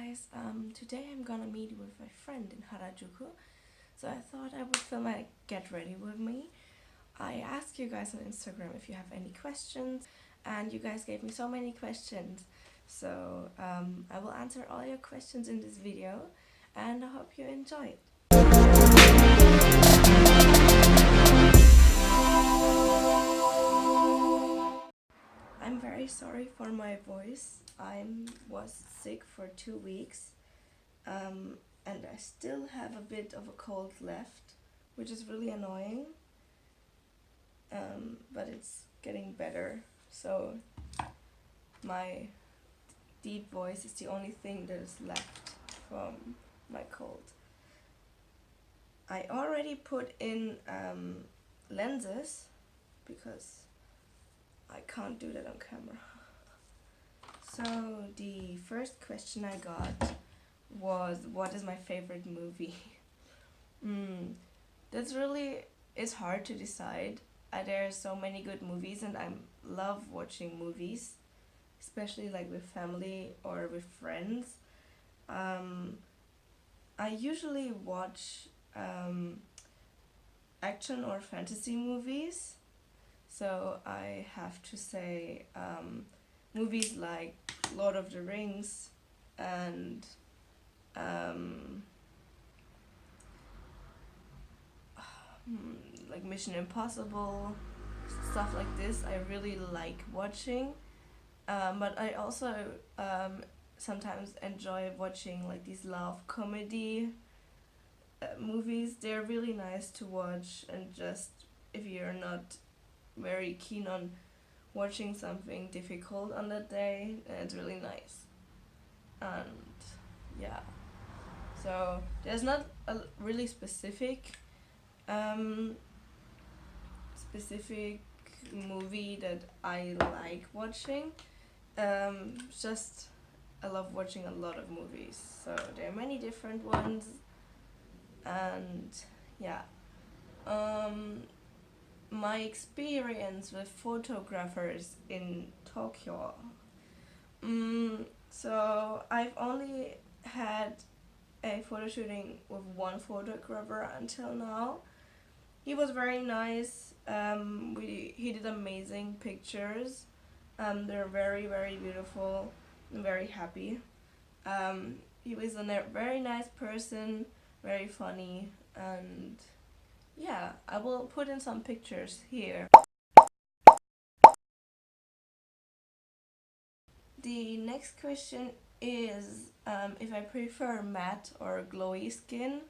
guys, today I'm gonna meet with my friend in Harajuku, so I thought I would film a get ready with me. I asked you guys on Instagram if you have any questions, and you guys gave me so many questions, so I will answer all your questions in this video, and I hope you enjoy it. I'm very sorry for my voice. I was sick for 2 weeks, and I still have a bit of a cold left, which is really annoying, but it's getting better, so my deep voice is the only thing that is left from my cold. I already put in lenses because I can't do that on camera. So the first question I got was, what is my favorite movie? That's really, it's hard to decide. There are so many good movies and I love watching movies, especially like with family or with friends. I usually watch action or fantasy movies. So I have to say movies like Lord of the Rings and like Mission Impossible, stuff like this I really like watching. But I also sometimes enjoy watching like these love comedy movies. They're really nice to watch, and just if you're not very keen on watching something difficult on that day, it's really nice. And yeah, so there's not a really specific movie that I like watching. Just I love watching a lot of movies, so there are many different ones, and yeah. My experience with photographers in Tokyo. So I've only had a photo shooting with one photographer until now. He was very nice. He did amazing pictures. They're very, very beautiful. I'm very happy. He was a very nice person, very funny, and yeah, I will put in some pictures here. The next question is if I prefer matte or glowy skin.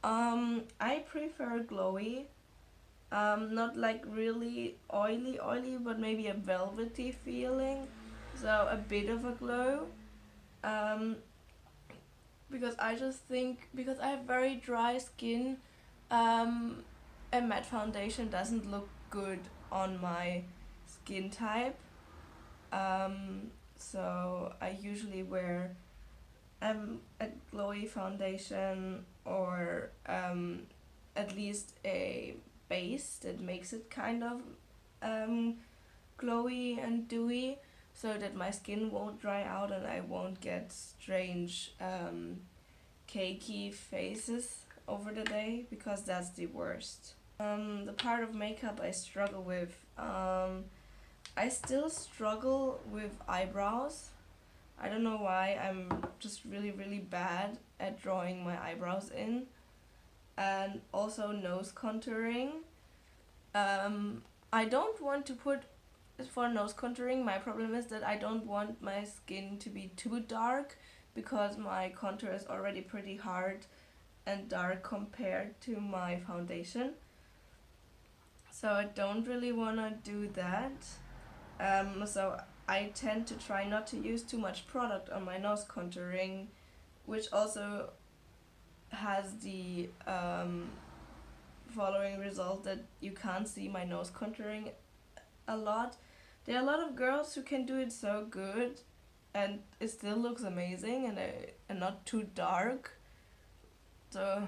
I prefer glowy. Not like really oily, but maybe a velvety feeling. So a bit of a glow. Because I just think, because I have very dry skin, a matte foundation doesn't look good on my skin type. So I usually wear a glowy foundation, or at least a base that makes it kind of glowy and dewy, so that my skin won't dry out and I won't get strange cakey faces over the day, because that's the worst. The part of makeup I struggle with, I still struggle with eyebrows. I don't know why, I'm just really bad at drawing my eyebrows in. And also nose contouring. I don't want to put, for nose contouring, my problem is that I don't want my skin to be too dark, because my contour is already pretty hard and dark compared to my foundation. So I don't really want to do that. So I tend to try not to use too much product on my nose contouring, which also has the following result that you can't see my nose contouring a lot. There are a lot of girls who can do it so good and it still looks amazing and not too dark. So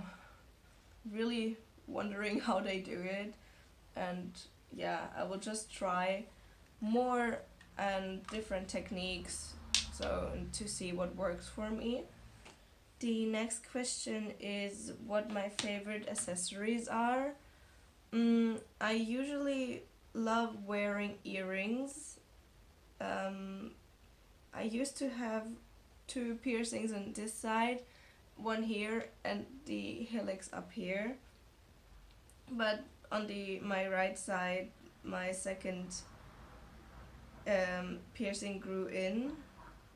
really wondering how they do it. And yeah, I will just try more and different techniques so to see what works for me. The next question is what my favorite accessories are. I usually love wearing earrings. I used to have 2 piercings on this side, one here and the helix up here. But on my right side, my second piercing grew in,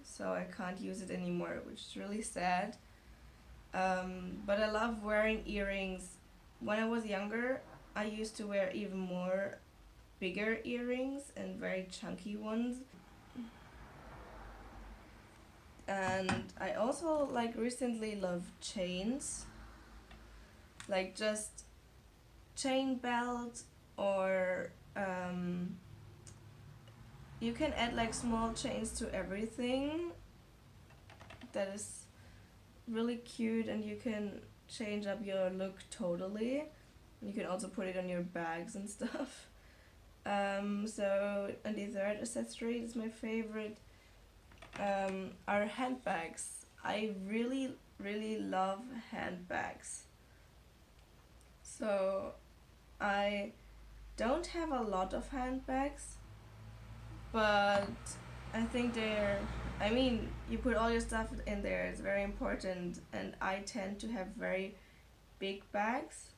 so I can't use it anymore, which is really sad. But I love wearing earrings. When I was younger, I used to wear even more bigger earrings and very chunky ones. And I also like recently love chains, like just chain belt, or you can add like small chains to everything. That is really cute, and you can change up your look totally. You can also put it on your bags and stuff. So, and the third accessory is my favorite, are handbags. I really, really love handbags. So, I don't have a lot of handbags, but I think I mean, you put all your stuff in there, it's very important, and I tend to have very big bags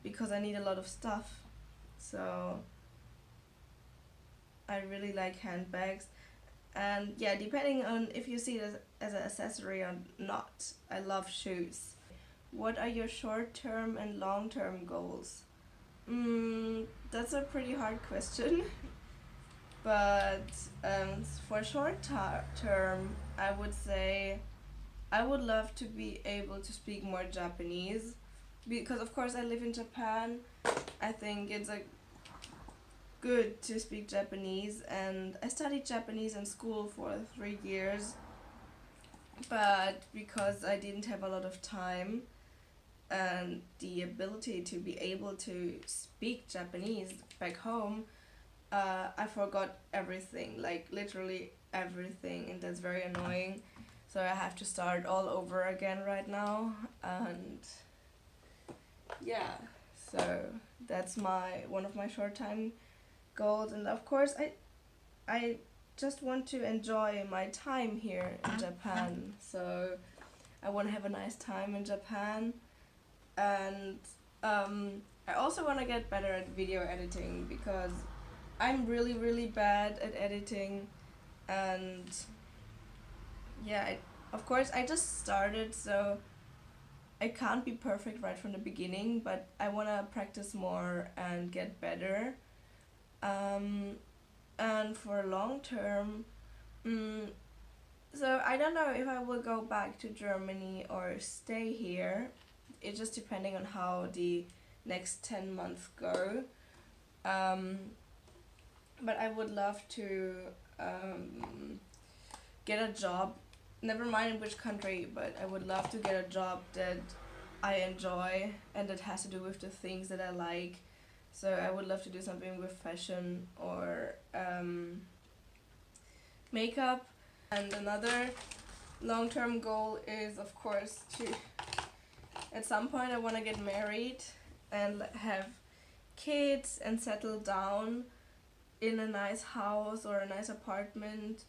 because I need a lot of stuff. So I really like handbags. And yeah, depending on if you see it as an accessory or not, I love shoes. What are your short-term and long-term goals? That's a pretty hard question. But for short term, I would say I would love to be able to speak more Japanese, because of course I live in Japan. I think it's like good to speak Japanese, and I studied Japanese in school for 3 years, but because I didn't have a lot of time and the ability to be able to speak Japanese back home, I forgot everything, like literally everything, and that's very annoying. So I have to start all over again right now, and yeah, so that's one of my short time goals. And of course I just want to enjoy my time here in Japan. So I want to have a nice time in Japan, and I also want to get better at video editing, because I'm really, really bad at editing. And yeah, of course I just started, so I can't be perfect right from the beginning, but I want to practice more and get better. And for long term, so I don't know if I will go back to Germany or stay here. It's just depending on how the next 10 months go. But I would love to get a job, never mind in which country, but I would love to get a job that I enjoy and that has to do with the things that I like. So I would love to do something with fashion or makeup. And another long-term goal is, of course, to at some point I want to get married and have kids and settle down in a nice house or a nice apartment.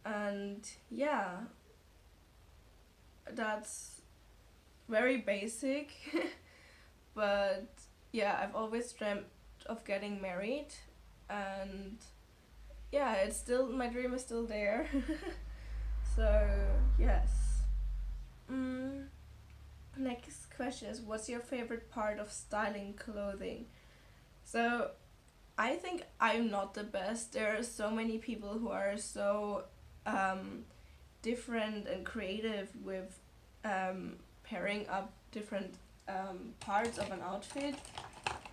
And yeah, that's very basic. But yeah, I've always dreamt of getting married, and yeah, it's still, my dream is still there. So yes. Next question is, what's your favorite part of styling clothing? So I think I'm not the best. There are so many people who are so different and creative with pairing up different parts of an outfit,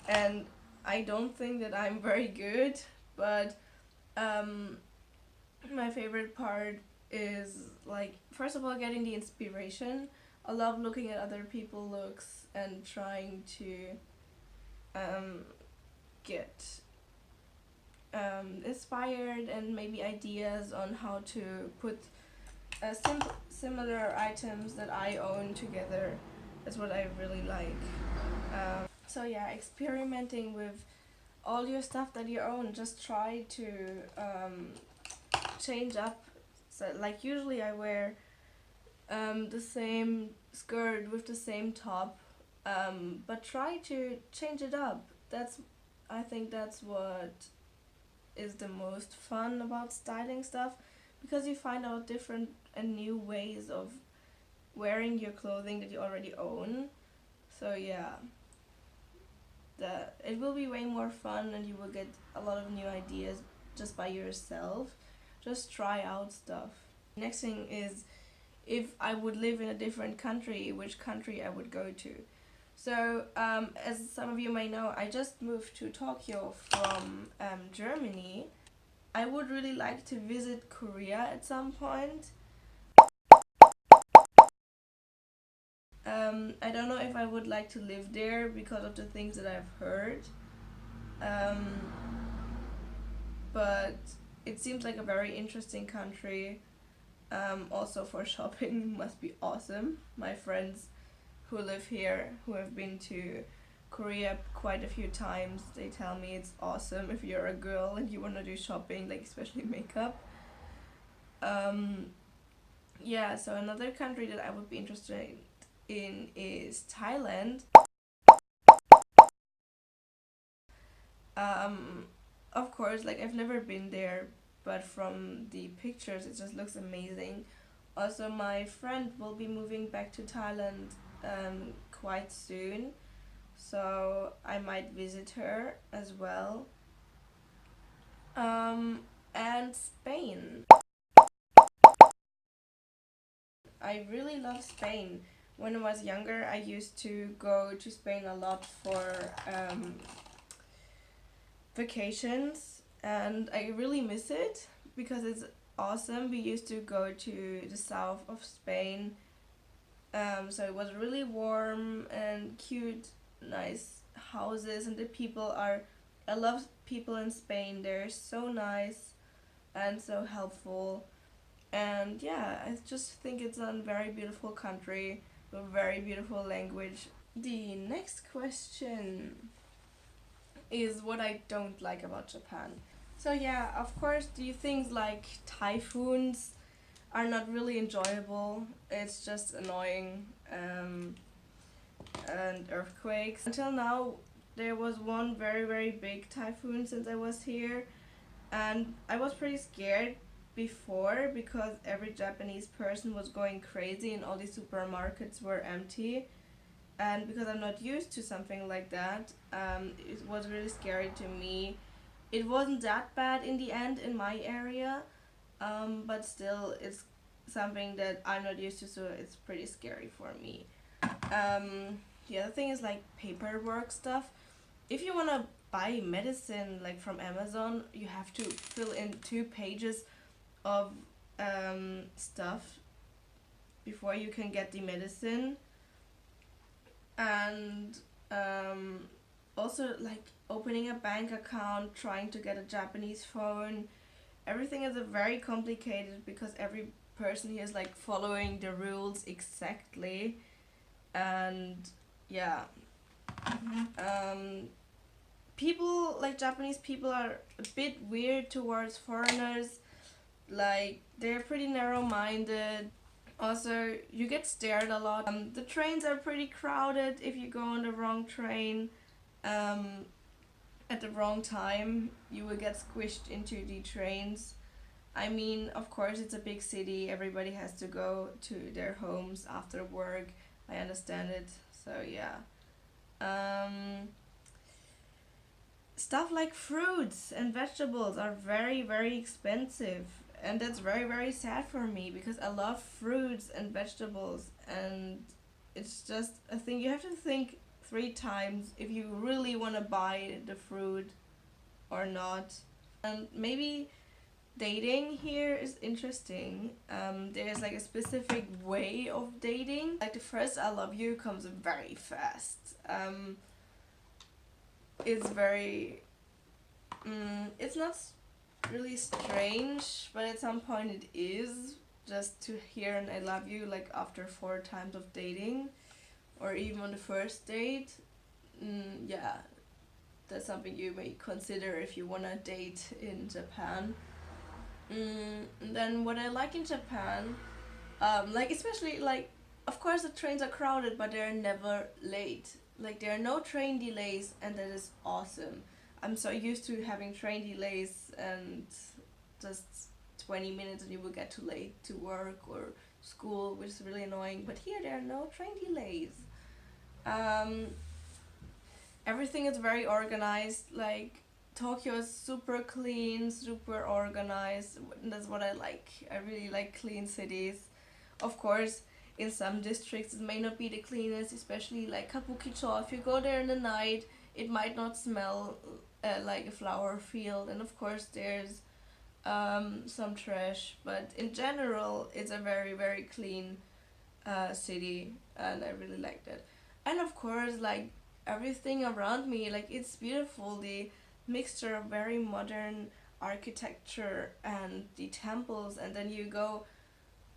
and I don't think that I'm very good. But my favorite part is, like, first of all, getting the inspiration. I love looking at other people's looks and trying to get inspired and maybe ideas on how to put similar items that I own together. That's what I really like. So yeah, experimenting with all your stuff that you own. Just try to change up. So like usually I wear the same skirt with the same top, but try to change it up. I think that's what is the most fun about styling stuff, because you find out different and new ways of wearing your clothing that you already own. So yeah, it will be way more fun and you will get a lot of new ideas just by yourself. Just try out stuff. Next thing is, if I would live in a different country, which country I would go to. So, as some of you may know, I just moved to Tokyo from Germany. I would really like to visit Korea at some point. I don't know if I would like to live there because of the things that I've heard. But it seems like a very interesting country. Also for shopping must be awesome. My friends who live here, who have been to Korea quite a few times, they tell me it's awesome if you're a girl and you want to do shopping, like especially makeup. Yeah, so another country that I would be interested in is Thailand. Of course, like I've never been there, but from the pictures it just looks amazing. Also, my friend will be moving back to Thailand quite soon, so I might visit her as well. And Spain. I really love Spain. When I was younger, I used to go to Spain a lot for vacations, and I really miss it because it's awesome. We used to go to the south of Spain, so it was really warm and cute, nice houses, and the people are. I love people in Spain. They're so nice and so helpful, and yeah, I just think it's a very beautiful country with a very beautiful language. The next question is what I don't like about Japan. So yeah, of course, the things like typhoons are not really enjoyable. It's just annoying. And earthquakes. Until now, there was one very very big typhoon since I was here, and I was pretty scared before because every Japanese person was going crazy and all the supermarkets were empty. And because I'm not used to something like that, it was really scary to me. It wasn't that bad in the end in my area, but still, it's something that I'm not used to, so it's pretty scary for me. The other thing is like paperwork stuff. If you want to buy medicine like from Amazon, you have to fill in 2 pages of stuff before you can get the medicine. And also like opening a bank account, trying to get a Japanese phone, everything is very complicated because every person here is like following the rules exactly. And yeah, people like Japanese people are a bit weird towards foreigners. Like they're pretty narrow-minded. Also, you get stared a lot. The trains are pretty crowded if you go on the wrong train. At the wrong time, you will get squished into the trains. I mean, of course, it's a big city. Everybody has to go to their homes after work. I understand it. So yeah. Stuff like fruits and vegetables are very very expensive, and that's very very sad for me because I love fruits and vegetables, and it's just a thing you have to think 3 times if you really want to buy the fruit or not. And maybe dating here is interesting. There's like a specific way of dating. Like the first "I love you" comes very fast. It's very It's not really strange, but at some point it is, just to hear an I love you like after 4 times of dating, or even on the first date. Yeah, that's something you may consider if you wanna date in Japan. And then what I like in Japan, like especially like, of course the trains are crowded, but they're never late. Like there are no train delays, and that is awesome. I'm so used to having train delays and just 20 minutes and you will get too late to work or school, which is really annoying. But here there are no train delays. Um, Everything is very organized. Like Tokyo is super clean, super organized. That's what I like. I really like clean cities. Of course, in some districts it may not be the cleanest, especially like Kabukicho. If you go there in the night, it might not smell like a flower field. And of course, there's some trash. But in general, it's a very, very clean city, and I really liked it. And of course, like everything around me, like it's beautiful. The mixture of very modern architecture and the temples, and then you go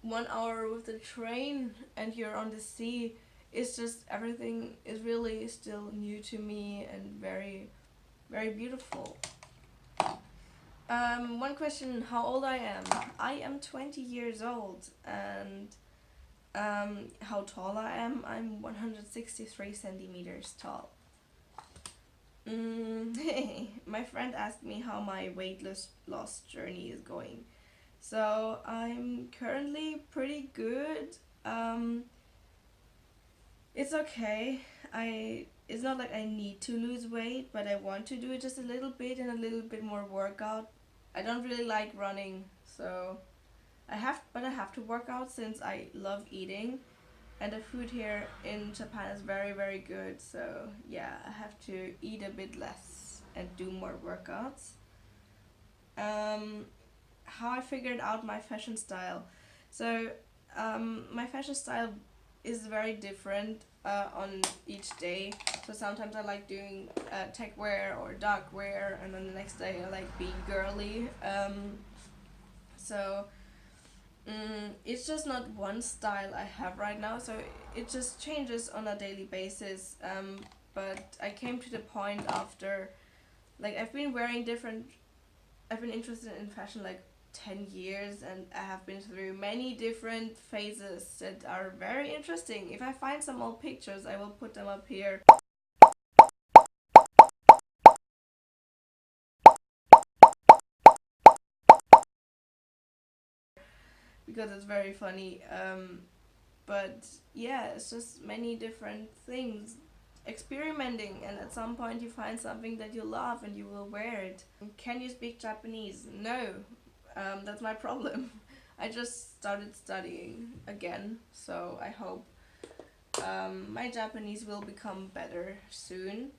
1 hour with the train and you're on the sea. It's just everything is really still new to me and very, very beautiful. One question: how old I am? I am 20 years old, and how tall I am? I'm 163 centimeters tall. My friend asked me how my weight loss journey is going. So I'm currently pretty good. It's okay. It's not like I need to lose weight, but I want to do it just a little bit and a little bit more workout. I don't really like running, so I have to work out since I love eating, and the food here in Japan is very, very good. So yeah, I have to eat a bit less and do more workouts. How I figured out my fashion style. So my fashion style is very different on each day. So sometimes I like doing tech wear or dark wear, and then the next day I like being girly. So it's just not one style I have right now, so it just changes on a daily basis. But I came to the point after, like, I've been interested in fashion like 10 years, and I have been through many different phases that are very interesting. If I find some old pictures, I will put them up here. Because it's very funny. But yeah, it's just many different things. Experimenting, and at some point you find something that you love and you will wear it. Can you speak Japanese? No, that's my problem. I just started studying again, so I hope my Japanese will become better soon.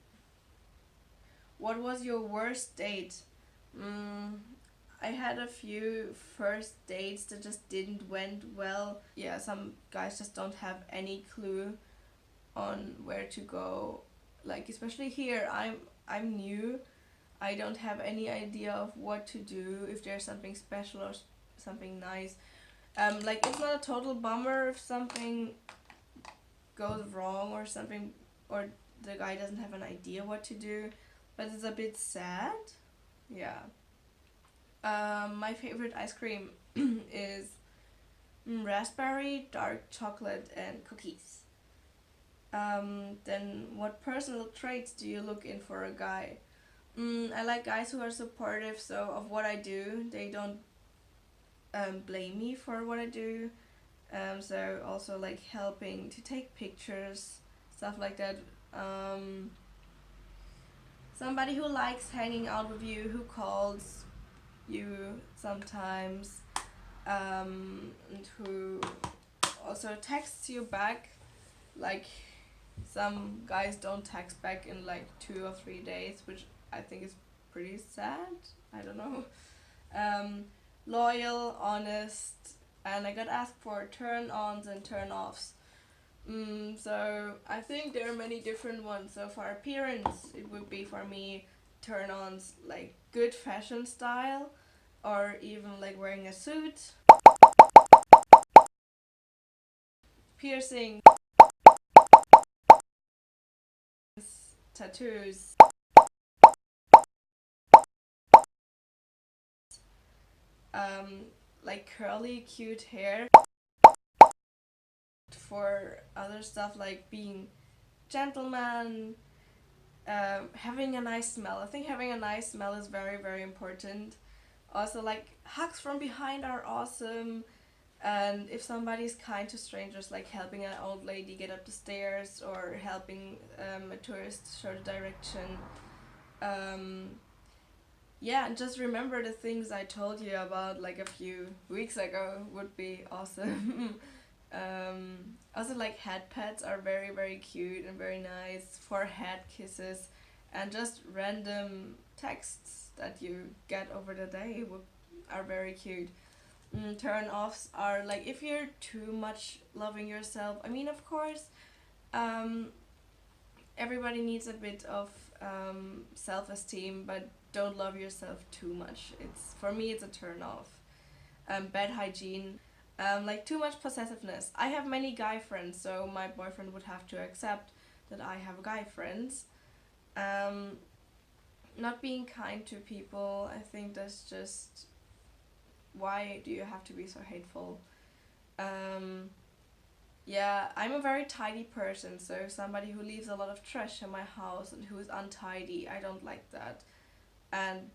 What was your worst date? Mm, I had a few first dates that just didn't went well. Yeah, some guys just don't have any clue on where to go. Like especially here, I'm new. I don't have any idea of what to do, if there's something special or something nice. Like it's not a total bummer if something goes wrong or something, or the guy doesn't have an idea what to do, but it's a bit sad. Yeah. My favorite ice cream is raspberry, dark chocolate, and cookies. Then what personal traits do you look in for a guy? I like guys who are supportive, so of what I do, they don't blame me for what I do. So also like helping to take pictures, stuff like that. Somebody who likes hanging out with you, who calls you sometimes, and who also texts you back. Like some guys don't text back in like 2 or 3 days, which I think is pretty sad. I don't know. Loyal, honest, and I got asked for turn-ons and turn-offs. So I think there are many different ones. So for appearance, it would be for me turn-ons like good fashion style, or even like wearing a suit, piercing, tattoos, like curly cute hair. For other stuff like being gentleman, having a nice smell. I think having a nice smell is very, very important. Also, like, hugs from behind are awesome. And if somebody's kind to strangers, like helping an old lady get up the stairs or helping a tourist show the direction. Yeah, and just remember the things I told you about like a few weeks ago would be awesome. Also, like head pets are very, very cute and very nice. For head kisses and just random texts that you get over the day are very cute. Turn-offs are like if you're too much loving yourself. I mean, of course, um, everybody needs a bit of self-esteem, but don't love yourself too much. It's for me, it's a turn-off. Bad hygiene, like too much possessiveness. I have many guy friends, so my boyfriend would have to accept that I have guy friends. Um, Not being kind to people, I think that's just, why do you have to be so hateful? Um, yeah, I'm a very tidy person, so somebody who leaves a lot of trash in my house and who is untidy, I don't like that. And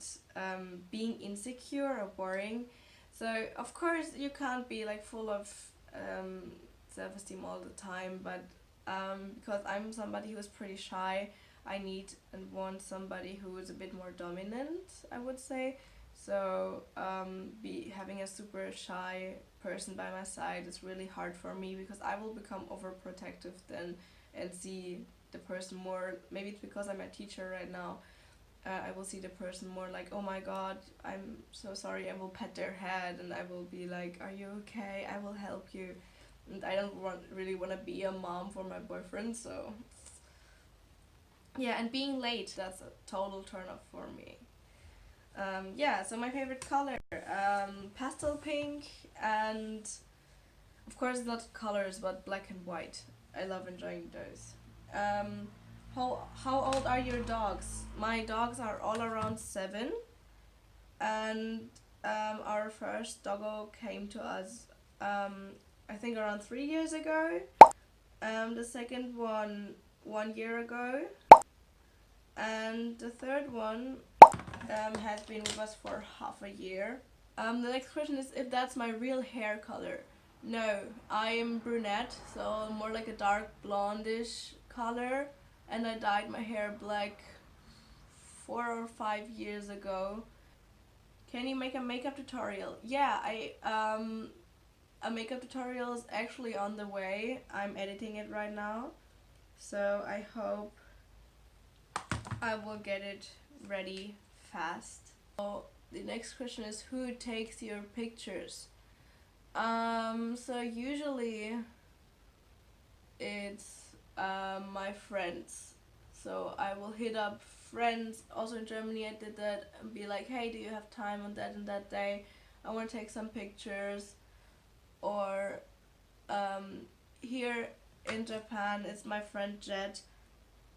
being insecure or boring. So of course you can't be like full of self-esteem all the time, but because I'm somebody who's pretty shy, I need and want somebody who is a bit more dominant, I would say. So be having a super shy person by my side is really hard for me because I will become overprotective then and see the person more. Maybe it's because I'm a teacher right now. I will see the person more like, oh my god, I'm so sorry. I will pet their head and I will be like, are you okay? I will help you. And I don't really want to be a mom for my boyfriend, so yeah. And being late, that's a total turn off for me. Yeah, so my favorite color, pastel pink, and of course not colors, but black and white. I love enjoying those. Um, how old are your dogs? My dogs are all around 7, and our first doggo came to us, I think around 3 years ago. The second one year ago, and the third one has been with us for half a year. The next question is if that's my real hair color. No, I am brunette, so more like a dark blondish color, and I dyed my hair black 4 or 5 years ago. Can you make a makeup tutorial? Yeah, a makeup tutorial is actually on the way. I'm editing it right now, so I hope I will get it ready fast. So the next question is who takes your pictures? So usually it's my friends. So I will hit up friends. Also in Germany, I did that and be like, hey, do you have time on that and that day? I want to take some pictures. Or here in Japan, it's my friend Jet.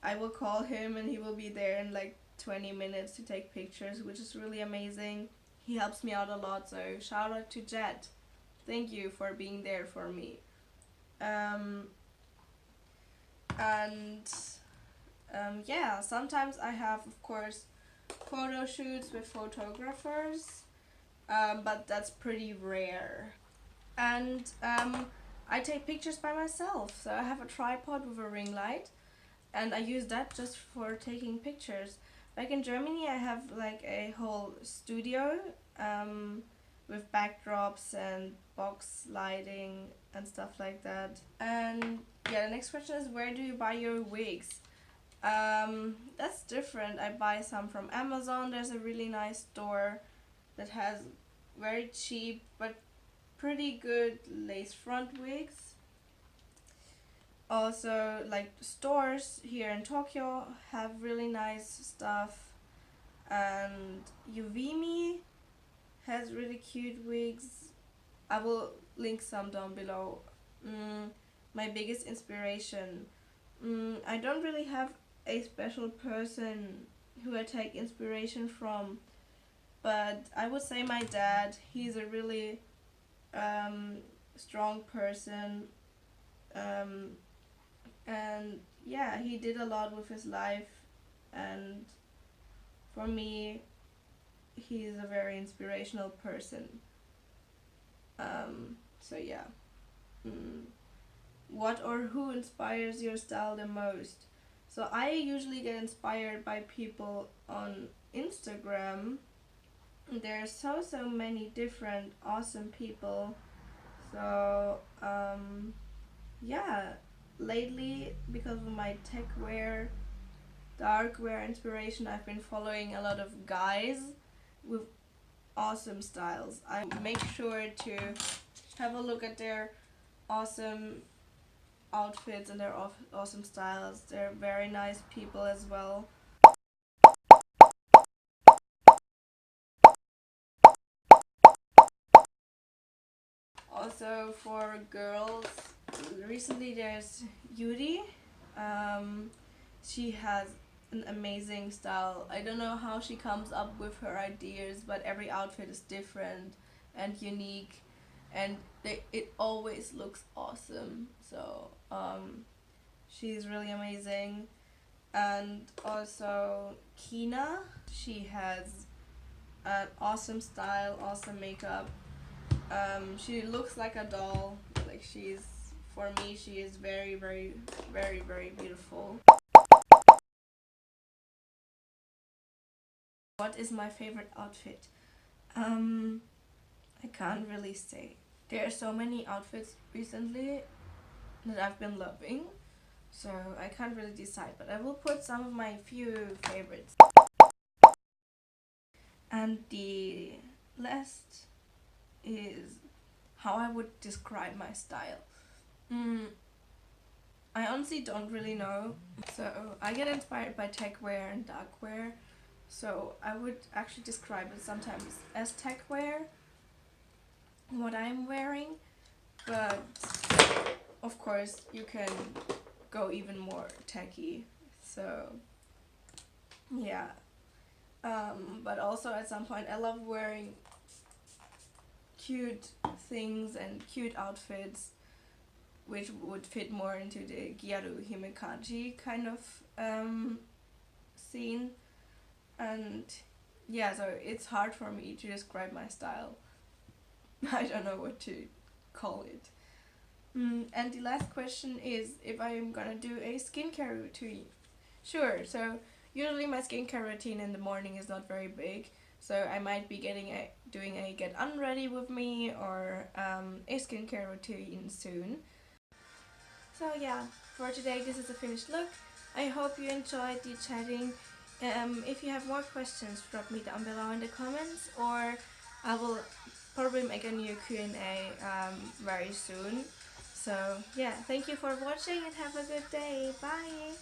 I will call him and he will be there in like 20 minutes to take pictures, which is really amazing. He helps me out a lot, so shout out to Jet. Thank you for being there for me. Um, and yeah, sometimes I have, of course, photo shoots with photographers, but that's pretty rare. And I take pictures by myself, so I have a tripod with a ring light, and I use that just for taking pictures. Back in Germany, I have like a whole studio with backdrops and box lighting and stuff like that. And yeah, the next question is where do you buy your wigs? That's different. I buy some from Amazon. There's a really nice store that has very cheap but pretty good lace front wigs. Also, like stores here in Tokyo have really nice stuff. And Yuvimi has really cute wigs. I will link some down below. My biggest inspiration. I don't really have a special person who I take inspiration from, but I would say my dad. He's a really strong person, um, and yeah, he did a lot with his life, and for me, he's a very inspirational person. So yeah. Mm. What or who inspires your style the most? So I usually get inspired by people on Instagram. There are so many different awesome people. So yeah, lately because of my techwear, darkwear inspiration, I've been following a lot of guys with awesome styles. I make sure to have a look at their awesome outfits and their awesome styles. They're very nice people as well. Also for girls, recently there's Yuri. She has an amazing style. I don't know how she comes up with her ideas, but every outfit is different and unique, and it always looks awesome. So she's really amazing. And also Kina, she has an awesome style, awesome makeup. She looks like a doll. Like for me, she is very beautiful. What is my favorite outfit? I can't really say. There are so many outfits recently that I've been loving, so I can't really decide, but I will put some of my few favorites. And the last is how I would describe my style. I honestly don't really know. So I get inspired by techwear and darkwear. So I would actually describe it sometimes as techwear, what I'm wearing, but of course you can go even more techy. So yeah. But also at some point I love wearing cute things and cute outfits which would fit more into the GRWM kind of scene. And yeah, so it's hard for me to describe my style. I don't know what to call it. And the last question is if I am gonna do a skincare routine. Sure, so usually my skincare routine in the morning is not very big, so I might be doing a get unready with me or a skincare routine soon. So yeah, for today this is a finished look. I hope you enjoyed the chatting. If you have more questions, drop me down below in the comments, or I will probably make a new Q&A very soon. So yeah, thank you for watching and have a good day. Bye!